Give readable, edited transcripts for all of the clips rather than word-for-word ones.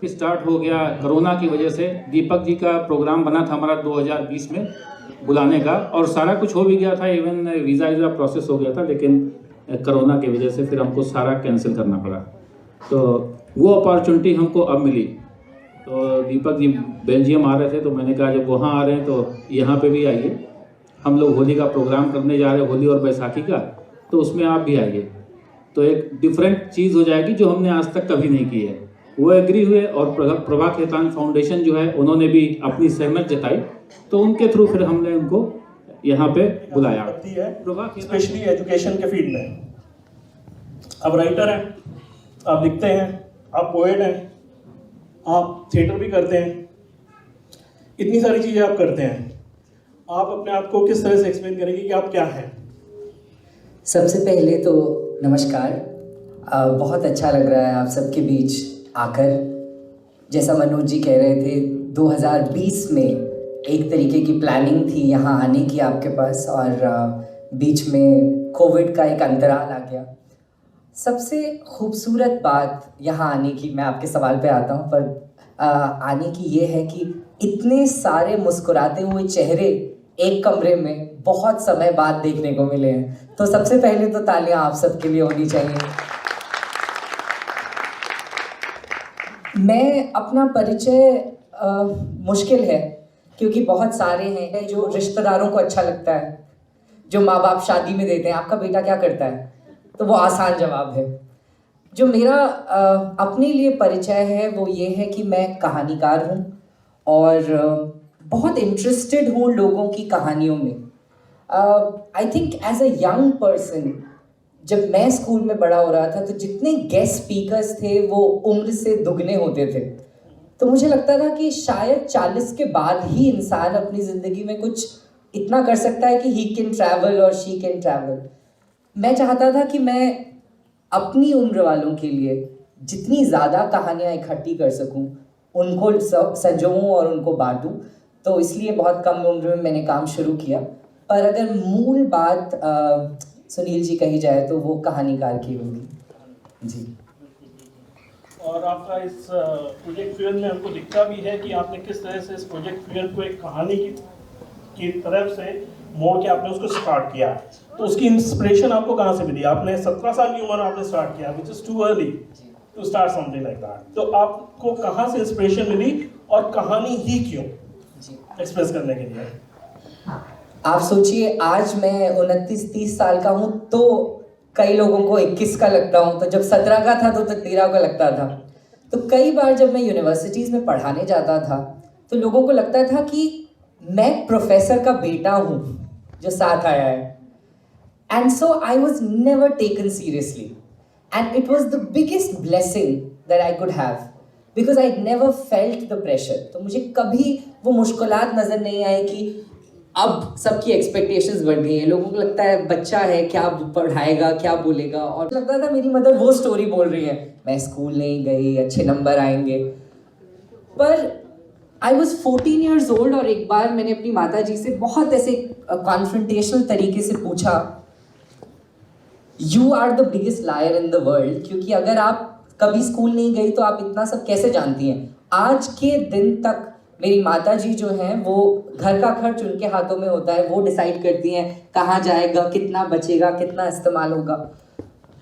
Start हो गया corona की वजह से। दीपक जी का प्रोग्राम बना था हमारा 2020 में बुलाने का, और सारा कुछ हो भी गया था, इवन वीज़ा प्रोसेस हो गया था, लेकिन कोरोना की वजह से फिर हमको सारा कैंसिल करना पड़ा। तो वो अपॉर्चुनिटी हमको अब मिली। तो दीपक जी बेल्जियम आ रहे थे, तो मैंने कहा जब वहाँ आ रहे हैं तो यहाँ पे भी आइए, हम लोग होली का प्रोग्राम करने जा रहे हैं, होली और बैसाखी का, तो उसमें आप भी आइए, तो एक डिफरेंट चीज़ हो जाएगी जो हमने आज तक कभी नहीं की है। वो एग्री हुए, और प्रभा खेतान फाउंडेशन जो है उन्होंने भी अपनी सहमत जताई, तो उनके थ्रू फिर हमने उनको यहाँ पे बुलाया। स्पेशली एजुकेशन के फील्ड में आप राइटर हैं, आप लिखते हैं, आप पोएट हैं, आप थिएटर भी करते हैं, इतनी सारी चीज़ें आप करते हैं। आप अपने आप को किस तरह से एक्सप्लेन करेंगे कि आप क्या हैं? सबसे पहले तो नमस्कार। बहुत अच्छा लग रहा है आप सबके बीच आकर। जैसा मनोज जी कह रहे थे, 2020 में एक तरीके की प्लानिंग थी यहाँ आने की आपके पास, और बीच में कोविड का एक अंतराल आ गया। सबसे खूबसूरत बात यहाँ आने की, मैं आपके सवाल पे आता हूँ, पर आने की ये है कि इतने सारे मुस्कुराते हुए चेहरे एक कमरे में बहुत समय बाद देखने को मिले हैं। तो सबसे पहले तो तालियां आप सबके लिए होनी चाहिए। मैं अपना परिचय मुश्किल है, क्योंकि बहुत सारे हैं जो रिश्तेदारों को अच्छा लगता है, जो माँ बाप शादी में देते हैं, आपका बेटा क्या करता है, तो वो आसान जवाब है। जो मेरा अपने लिए परिचय है वो ये है कि मैं कहानीकार हूँ, और बहुत इंटरेस्टेड हूँ लोगों की कहानियों में। I think as a young person, जब मैं स्कूल में बड़ा हो रहा था, तो जितने गेस्ट स्पीकर्स थे वो उम्र से दुगने होते थे। तो मुझे लगता था कि शायद 40 के बाद ही इंसान अपनी ज़िंदगी में कुछ इतना कर सकता है कि ही कैन ट्रैवल और शी कैन ट्रैवल। मैं चाहता था कि मैं अपनी उम्र वालों के लिए जितनी ज़्यादा कहानियाँ इकट्ठी कर सकूँ, उनको संजोऊँ और उनको बांटूँ। तो इसलिए बहुत कम उम्र में मैंने काम शुरू किया। पर अगर मूल बात सुनील जी कही जाए तो वो कहानीकार की होगी जी। और आपका इस प्रोजेक्ट फ्यूजन में हमको दिखता भी है कि आपने किस तरह से इस प्रोजेक्ट फ्यूजन को एक कहानी की तरफ से मोड़ के आपने उसको स्टार्ट किया। तो उसकी इंस्पिरेशन आपको कहाँ से मिली? आपने 17 साल की उम्र आपने स्टार्ट किया, which is too early to start something like that. तो आपको कहाँ से इंस्पिरेशन मिली और कहानी ही क्यों एक्सप्रेस करने के लिए? आप सोचिए, आज मैं 29-30 साल का हूँ, तो कई लोगों को 21 का लगता हूँ, तो जब 17 का था तो 13 का लगता था। तो कई बार जब मैं यूनिवर्सिटीज़ में पढ़ाने जाता था तो लोगों को लगता था कि मैं प्रोफेसर का बेटा हूँ जो साथ आया है। And so I was never taken seriously, and it was the biggest blessing that I could have, because I never felt the pressure. तो मुझे कभी वो मुश्किलात नज़र नहीं आई कि अब सबकी एक्सपेक्टेशंस बढ़ गई हैं। लोगों को लगता है बच्चा है, क्या पढ़ाएगा, क्या बोलेगा, और लगता था मेरी मदर वो स्टोरी बोल रही है, मैं स्कूल नहीं गई, अच्छे नंबर आएंगे। पर आई वॉज 14 ईयर्स ओल्ड, और एक बार मैंने अपनी माता जी से बहुत ऐसे कॉन्फ्रंटेशनल तरीके से पूछा, you are the biggest liar in the world, क्योंकि अगर आप कभी स्कूल नहीं गई तो आप इतना सब कैसे जानती हैं? आज के दिन तक मेरी माता जी जो हैं वो घर का खर्च उनके हाथों में होता है, वो डिसाइड करती हैं कहाँ जाएगा, कितना बचेगा, कितना इस्तेमाल होगा।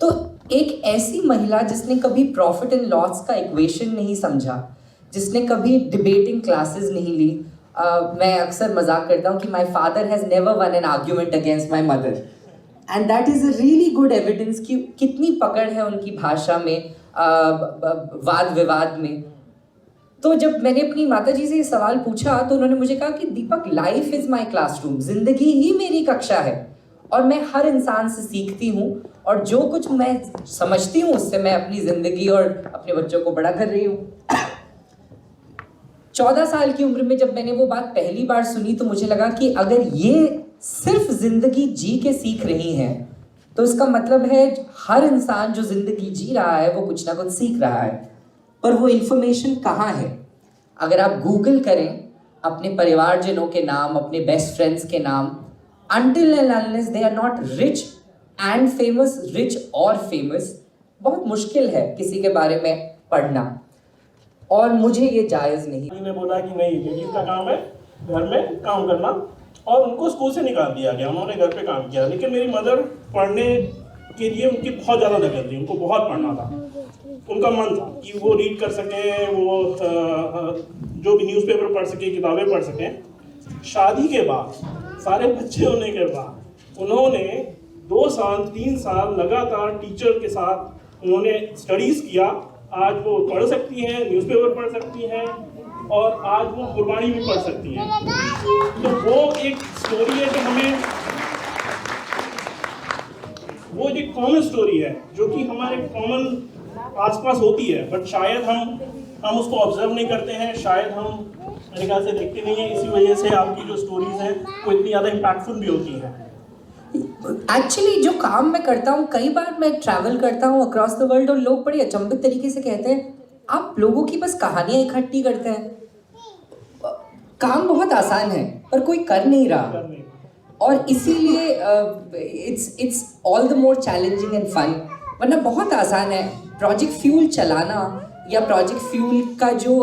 तो एक ऐसी महिला जिसने कभी प्रॉफिट एंड लॉस का इक्वेशन नहीं समझा, जिसने कभी डिबेटिंग क्लासेस नहीं ली। मैं अक्सर मजाक करता हूँ कि my father has never won an argument against my mother, and that is a really good evidence कि कितनी पकड़ है उनकी भाषा में, वाद विवाद में। तो जब मैंने अपनी माताजी से ये सवाल पूछा तो उन्होंने मुझे कहा कि दीपक, लाइफ इज़ माई क्लासरूम, जिंदगी ही मेरी कक्षा है, और मैं हर इंसान से सीखती हूँ, और जो कुछ मैं समझती हूँ उससे मैं अपनी ज़िंदगी और अपने बच्चों को बड़ा कर रही हूँ। 14 साल की उम्र में जब मैंने वो बात पहली बार सुनी तो मुझे लगा कि अगर ये सिर्फ ज़िंदगी जी के सीख रही हैं तो इसका मतलब है हर इंसान जो ज़िंदगी जी रहा है वो कुछ ना कुछ सीख रहा है। पर वो इन्फॉर्मेशन कहाँ है? अगर आप गूगल करें अपने परिवारजनों के नाम, अपने बेस्ट फ्रेंड्स के नाम, until and unless they are not rich and famous, rich और famous, बहुत मुश्किल है किसी के बारे में पढ़ना। और मुझे ये जायज़ नहीं। ने बोला कि नहीं, लेडीज का काम है घर में काम करना, और उनको स्कूल से निकाल दिया गया, उन्होंने घर पे काम किया। लेकिन मेरी मदर पढ़ने के लिए उनकी बहुत ज़्यादा लगन थी, उनको बहुत पढ़ना था, उनका मन था कि वो रीड कर सकें, वो जो भी न्यूज़पेपर पढ़ सकें, किताबें पढ़ सकें। शादी के बाद, सारे बच्चे होने के बाद उन्होंने 2 साल 3 साल लगातार टीचर के साथ उन्होंने स्टडीज़ किया। आज वो पढ़ सकती हैं, न्यूज़पेपर पढ़ सकती हैं, और आज वो गुरबानी भी पढ़ सकती हैं। तो वो एक स्टोरी है जो हमें, वो एक कॉमन स्टोरी है जो कि हमारे कॉमन आसपास होती है, बट शायद हम उसको ऑब्जर्व नहीं करते हैं, शायद हम मेरे ख्याल से देखते नहीं हैं। इसी वजह से आपकी जो स्टोरीज हैं वो इतनी ज़्यादा इम्पैक्टफुल भी होती हैं। एक्चुअली जो काम मैं करता हूँ, कई बार मैं ट्रैवल करता हूँ अक्रॉस द वर्ल्ड और लोग बड़ी अचंभित तरीके से कहते हैं आप लोगों की बस कहानियाँ इकट्ठी करते हैं। काम बहुत आसान है पर कोई कर नहीं रहा, और इसीलिए it's all the more challenging and fun. वरना बहुत आसान है प्रोजेक्ट फ्यूल चलाना, या प्रोजेक्ट फ्यूल का जो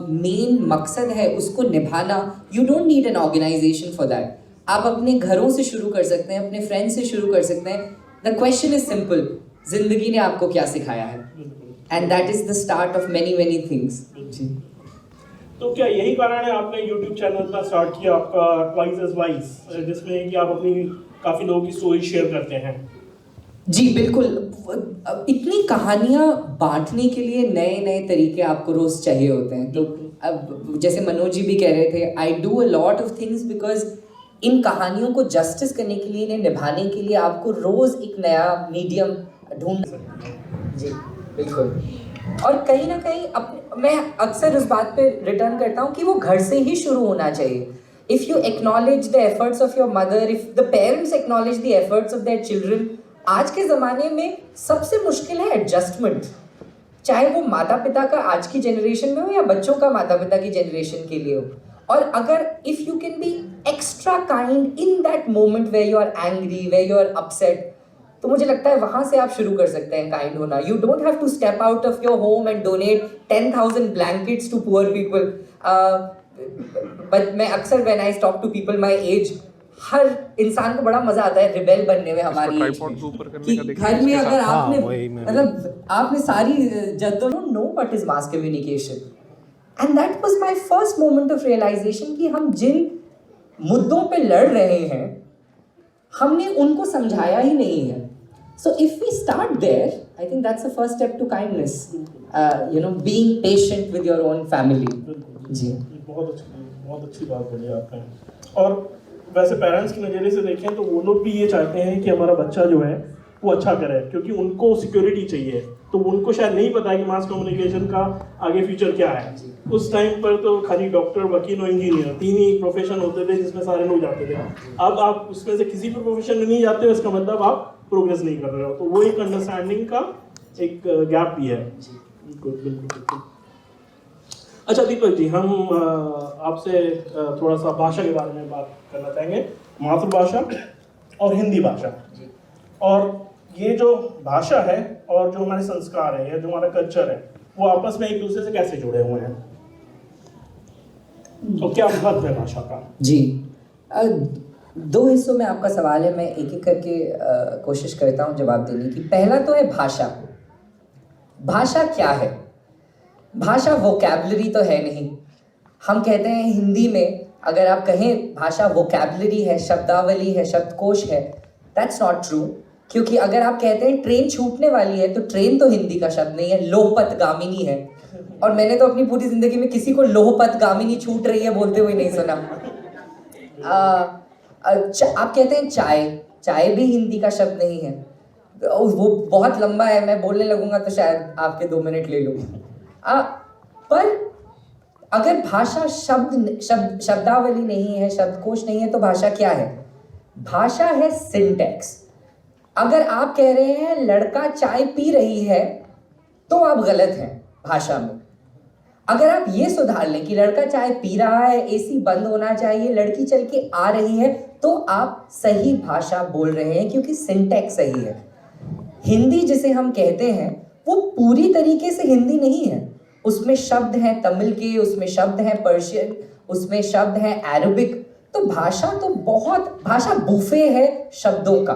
मेन मकसद है उसको निभाना। You don't need an organisation for that. आप अपने घरों से शुरू कर सकते हैं, अपने फ्रेंड्स से शुरू कर सकते हैं। द क्वेश्चन इज सिंपल, जिंदगी ने आपको क्या सिखाया है, and that is the start of many things. तो क्या यही कारण है आपने YouTube चैनल का स्टार्ट किया आपका ट्वाइस एज वाइस, जिसमें कि आप अपनी काफ़ी लोगों की स्टोरी शेयर करते हैं? जी बिल्कुल। इतनी कहानियाँ बांटने के लिए नए नए तरीके आपको रोज़ चाहिए होते हैं। तो अब जैसे मनोज जी भी कह रहे थे, I do a lot of things because in कहानियों को जस्टिस करने के लिए, इन्हें निभाने के लिए आपको रोज़ एक नया मीडियम ढूंढ सकते हैं। जी बिल्कुल। और कहीं ना कहीं मैं अक्सर उस बात पे रिटर्न करता हूँ कि वो घर से ही शुरू होना चाहिए। If you acknowledge the efforts of your mother, if the parents acknowledge the efforts of their children. आज के ज़माने में सबसे मुश्किल है एडजस्टमेंट, चाहे वो माता पिता का आज की जनरेशन में हो या बच्चों का माता पिता की जनरेशन के लिए हो। और अगर if you can be extra kind in that moment where you are angry, where you are upset, तो मुझे लगता है वहाँ से आप शुरू कर सकते हैं काइंड होना। You don't have to step out of your home and donate 10,000 blankets to poor people. But मैं अक्सर when I talk to people my age, हर इंसान को बड़ा मजा आता है रिबेल बनने में हमारी एज में, कि घर में अगर आपने मतलब आपने सारी जद्दोजहद know what is mass communication, and that was my first moment of realisation कि हम जिन मुद्दों पे लड़ रहे हैं हमने उनको समझाया ही नहीं है। So if we start there, I think that's the first step to kindness. Being patient with your own family. जी। बहुत अच्छी बात बोली आपने। और वैसे पेरेंट्स की नज़रिए से देखें तो वो लोग भी ये चाहते हैं कि हमारा बच्चा जो है वो अच्छा करे, क्योंकि उनको सिक्योरिटी चाहिए। तो उनको शायद नहीं पता है कि मास कम्युनिकेशन का आगे फ्यूचर क्या है। उस टाइम पर तो खाली डॉक्टर, वकील और इंजीनियर 3 ही प्रोफेशन होते थे जिसमें सारे लोग जाते थे। अब आप उसमें से किसी भी प्रोफेशन में नहीं जाते हो, इसका मतलब आप प्रोग्रेस नहीं कर रहे हो। तो वो एक अंडरस्टैंडिंग का एक गैप भी है। बिल्कुल। अच्छा दीपक जी, हम आपसे थोड़ा सा भाषा के बारे में बात करना चाहेंगे, मातृभाषा और हिंदी भाषा। और ये जो भाषा है और जो हमारे संस्कार है या जो हमारा कल्चर है वो आपस में एक दूसरे से कैसे जुड़े हुए हैं, तो क्या महत्व है भाषा का? जी, 2 हिस्सों में आपका सवाल है, मैं एक एक करके कोशिश करता हूँ जवाब देने की। पहला तो है भाषा। भाषा क्या है? भाषा वोकैबुलरी तो है नहीं। हम कहते हैं हिंदी में अगर आप कहें भाषा वोकैबुलरी है, शब्दावली है, शब्दकोश है, दैट्स नॉट ट्रू। क्योंकि अगर आप कहते हैं ट्रेन छूटने वाली है तो ट्रेन तो हिंदी का शब्द नहीं है, लोहपथगामिनी है। और मैंने तो अपनी पूरी जिंदगी में किसी को लोहपथगामिनी छूट रही है बोलते हुए नहीं सुना। आप कहते हैं चाय, चाय भी हिंदी का शब्द नहीं है। वो बहुत लंबा है, मैं बोलने लगूंगा तो शायद आपके 2 मिनट ले लूँगा। पर अगर भाषा शब्दावली नहीं है, शब्दकोश नहीं है, तो भाषा क्या है? भाषा है सिंटैक्स। अगर आप कह रहे हैं लड़का चाय पी रही है तो आप गलत हैं भाषा में। अगर आप ये सुधार लें कि लड़का चाय पी रहा है, एसी बंद होना चाहिए, लड़की चल के आ रही है, तो आप सही भाषा बोल रहे हैं, क्योंकि सिंटैक्स सही है। हिंदी जिसे हम कहते हैं वो पूरी तरीके से हिंदी नहीं है, उसमें शब्द हैं तमिल के, उसमें शब्द हैं पर्शियन, उसमें शब्द हैं अरबिक। तो भाषा तो बहुत, भाषा बुफे है शब्दों का।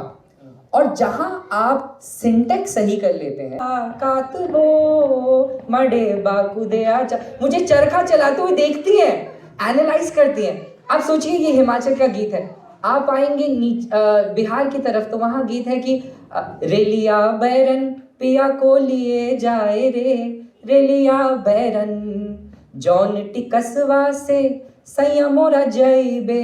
और जहां आप सिंटेक्स सही कर लेते हैं, कातबो मडे बाकुदे आचा, मुझे चरखा चलाते हुए देखती हैं, एनालाइज करती हैं। आप सोचिए ये हिमाचल का गीत है, आप आएंगे बिहार की तरफ तो वहां गीत है कि रेलिया बैरन पिया को लिए जाए रे, रेलिया बैरन जौन टिकसवा से सैया मोरा जइबे,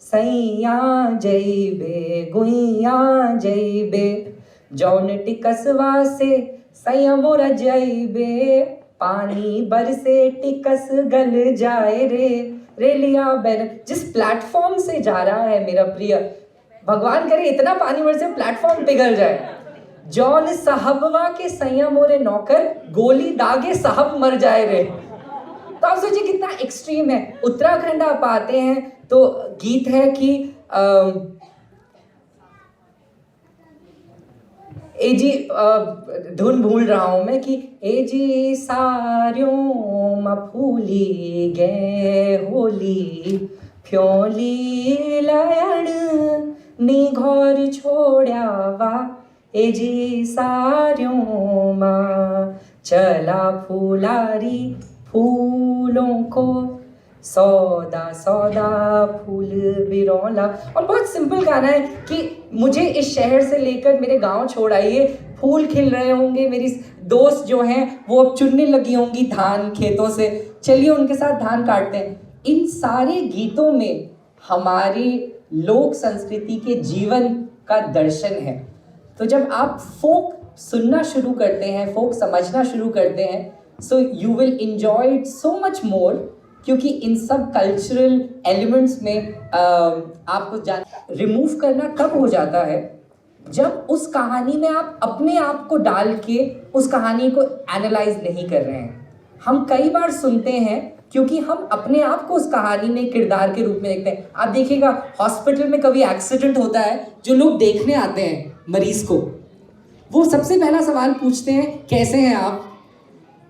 सैया जइबे गुइया जइबे, जौन टिकसवा से सैया मोरा जइबे, पानी बरसे टिकस गल जाए रे, रेलिया बैरन। जिस प्लेटफॉर्म से जा रहा है मेरा प्रिय, भगवान करे इतना पानी बरसे प्लेटफॉर्म पिघल जाए। जौन साहबवा के सैया मोरे नौकर, गोली दागे साहब मर जाए रे। तो आप सोचिए कितना एक्सट्रीम है। उत्तराखंड आप आते हैं तो गीत है कि ए जी, धुन भूल रहा हूं मैं, कि ए जी सार्यों मफूली गे होली फ्योली लयण नी घोर छोड़ा वा, ए जी सार्यों मा चला फूलारी फूलों को सौदा सौदा फूल बिरौला। और बहुत सिंपल गाना है कि मुझे इस शहर से लेकर मेरे गांव छोड़ आइए, फूल खिल रहे होंगे, मेरी दोस्त जो हैं वो अब चुनने लगी होंगी धान खेतों से, चलिए उनके साथ धान काटते हैं। इन सारे गीतों में हमारी लोक संस्कृति के जीवन का दर्शन है। तो जब आप फोक सुनना शुरू करते हैं, फोक समझना शुरू करते हैं, so you will enjoy it so much more, क्योंकि इन सब कल्चरल एलिमेंट्स में आपको रिमूव करना कब हो जाता है, जब उस कहानी में आप अपने आप को डाल के उस कहानी को एनालाइज नहीं कर रहे हैं। हम कई बार सुनते हैं क्योंकि हम अपने आप को उस कहानी में किरदार के रूप में देखते हैं। आप देखिएगा हॉस्पिटल में कभी एक्सीडेंट होता है, जो लोग देखने आते हैं मरीज को, वो सबसे पहला सवाल पूछते हैं कैसे हैं आप,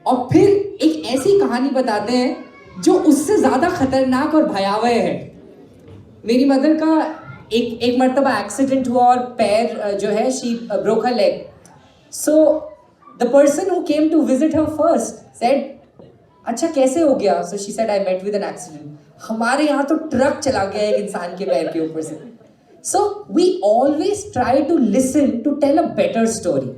और फिर एक ऐसी कहानी बताते हैं जो उससे ज़्यादा खतरनाक और भयावह है। मेरी मदर का एक मर्तबा एक्सीडेंट हुआ और पैर जो है, she broke her leg. So the person who came to visit her first said, अच्छा कैसे हो गया? सो शी सेड, I met with an accident. हमारे यहाँ तो ट्रक चला गया एक इंसान के पैर के ऊपर से। So we always try to listen to tell a better story.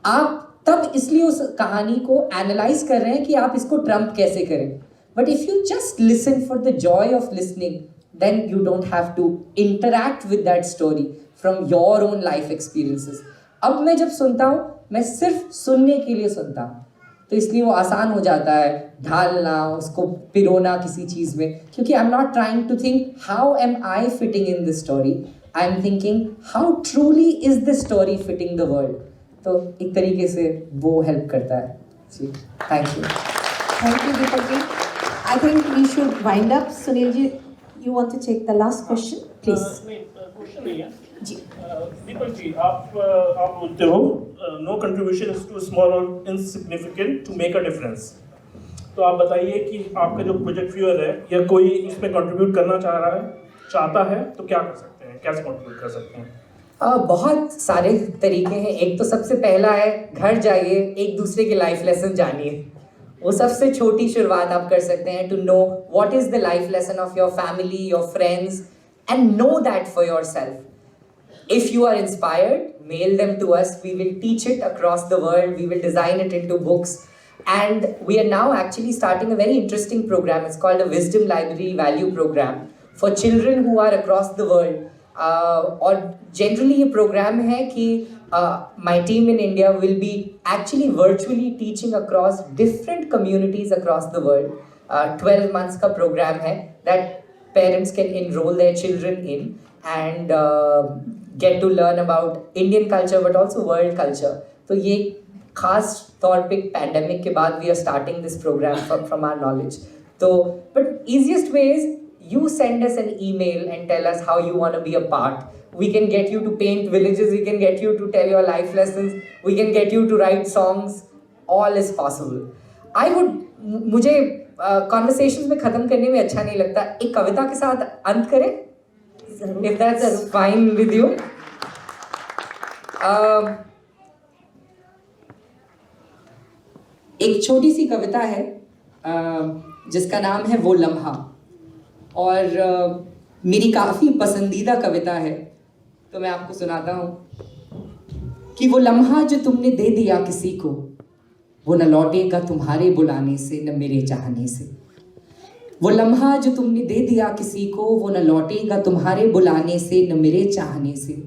आप तब इसलिए उस कहानी को एनालाइज कर रहे हैं कि आप इसको ट्रम्प कैसे करें। But if you just listen for the joy of listening, then you don't have to interact with that story from your own life experiences. अब मैं जब सुनता हूँ, मैं सिर्फ सुनने के लिए सुनता हूँ, तो इसलिए वो आसान हो जाता है ढालना, उसको पिरोना किसी चीज़ में, क्योंकि I am not trying to think how am I fitting in this story, I am thinking how truly is this story fitting the world. तो एक तरीके से वो हेल्प करता है ji. Thank you Deepak ji. I think we should wind up. Sunil ji, you want to take the last question please? Question नहीं है जी। दीपक जी, आप बोलते हो no contribution is to small और insignificant to make a difference. तो आप बताइए कि आपका जो प्रोजेक्ट व्यूअर है या कोई इसमें कंट्रीब्यूट करना चाहता है तो क्या कर सकते हैं, कैसे कंट्रीब्यूट कर सकते हैं? बहुत सारे तरीके हैं। एक तो सबसे पहला है, घर जाइए, एक दूसरे के लाइफ लेसन जानिए। वो सबसे छोटी शुरुआत आप कर सकते हैं, to know what is the life lesson of your family, your friends, and know that for your self. If you are inspired, mail them to us. We will teach it across the world. We will design it into books. And we are now actually starting a very interesting program. It's called a Wisdom Library Value Program for children who are across the world. और generally ये program है कि my team in India will be actually virtually teaching across different communities across the world. 12 months का program है that parents can enroll their children in and get to learn about Indian culture but also world culture. तो ये खास तौर पे pandemic के बाद we are starting this program from our knowledge. तो but easiest way is you send us an email and tell us how you want to be a part. We can get you to paint villages, we can get you to tell your life lessons, we can get you to write songs, all is possible. I would, मुझे conversations में ख़त्म करने में अच्छा नहीं लगता, एक कविता के साथ अंत करें, if that's fine with you. एक छोटी सी कविता है जिसका नाम है वो लम्हा, और मेरी काफ़ी पसंदीदा कविता है, तो मैं आपको सुनाता हूँ कि वो लम्हा जो तुमने दे दिया किसी को, वो न लौटेगा तुम्हारे बुलाने से न मेरे चाहने से। वो लम्हा जो तुमने दे दिया किसी को, वो न लौटेगा तुम्हारे बुलाने से न मेरे चाहने से।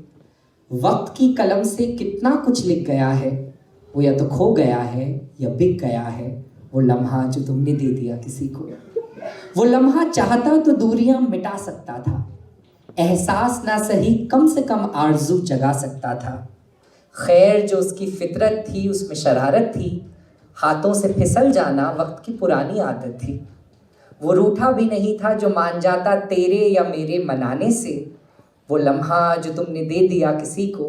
वक्त की कलम से कितना कुछ लिख गया है, वो या तो खो गया है या बिक गया है। वो लम्हा जो तुमने दे दिया किसी को, वो लम्हा चाहता तो दूरियां मिटा सकता था, एहसास ना सही कम से कम आरजू जगा सकता था। खैर जो उसकी फितरत थी उसमें शरारत थी, हाथों से फिसल जाना वक्त की पुरानी आदत थी। वो रूठा भी नहीं था जो मान जाता तेरे या मेरे मनाने से। वो लम्हा जो तुमने दे दिया किसी को,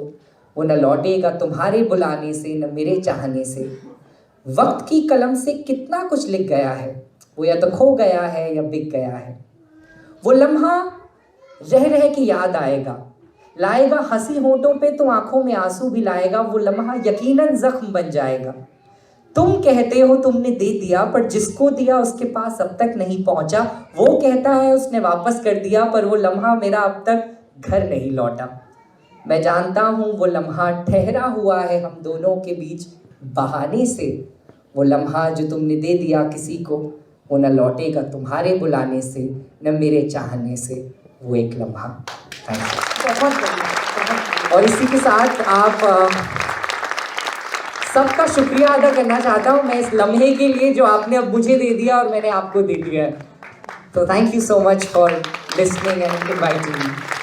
वो न लौटेगा तुम्हारे बुलाने से न मेरे चाहने से। वक्त की कलम से कितना कुछ लिख गया है, वो या तो खो गया है या बिक गया है। वो लम्हा रह रह के याद आएगा, लाएगा हंसी होठों पे तो आंखों में आंसू भी लाएगा। वो लम्हा यकीनन जख्म बन जाएगा। तुम कहते हो तुमने दे दिया, पर जिसको दिया उसके पास अब तक नहीं पहुंचा। वो कहता है उसने वापस कर दिया, पर वो लम्हा मेरा अब तक घर नहीं लौटा। मैं जानता हूँ वो लम्हा ठहरा हुआ है हम दोनों के बीच बहाने से। वो लम्हा जो तुमने दे दिया किसी को, वो न लौटेगा तुम्हारे बुलाने से न मेरे चाहने से। वो एक लम्हा। Thank you. बहुत बढ़िया। और इसी के साथ आप सबका शुक्रिया अदा करना चाहता हूँ मैं इस लम्हे के लिए जो आपने अब मुझे दे दिया और मैंने आपको दे दिया है। तो thank you so much for listening and inviting me.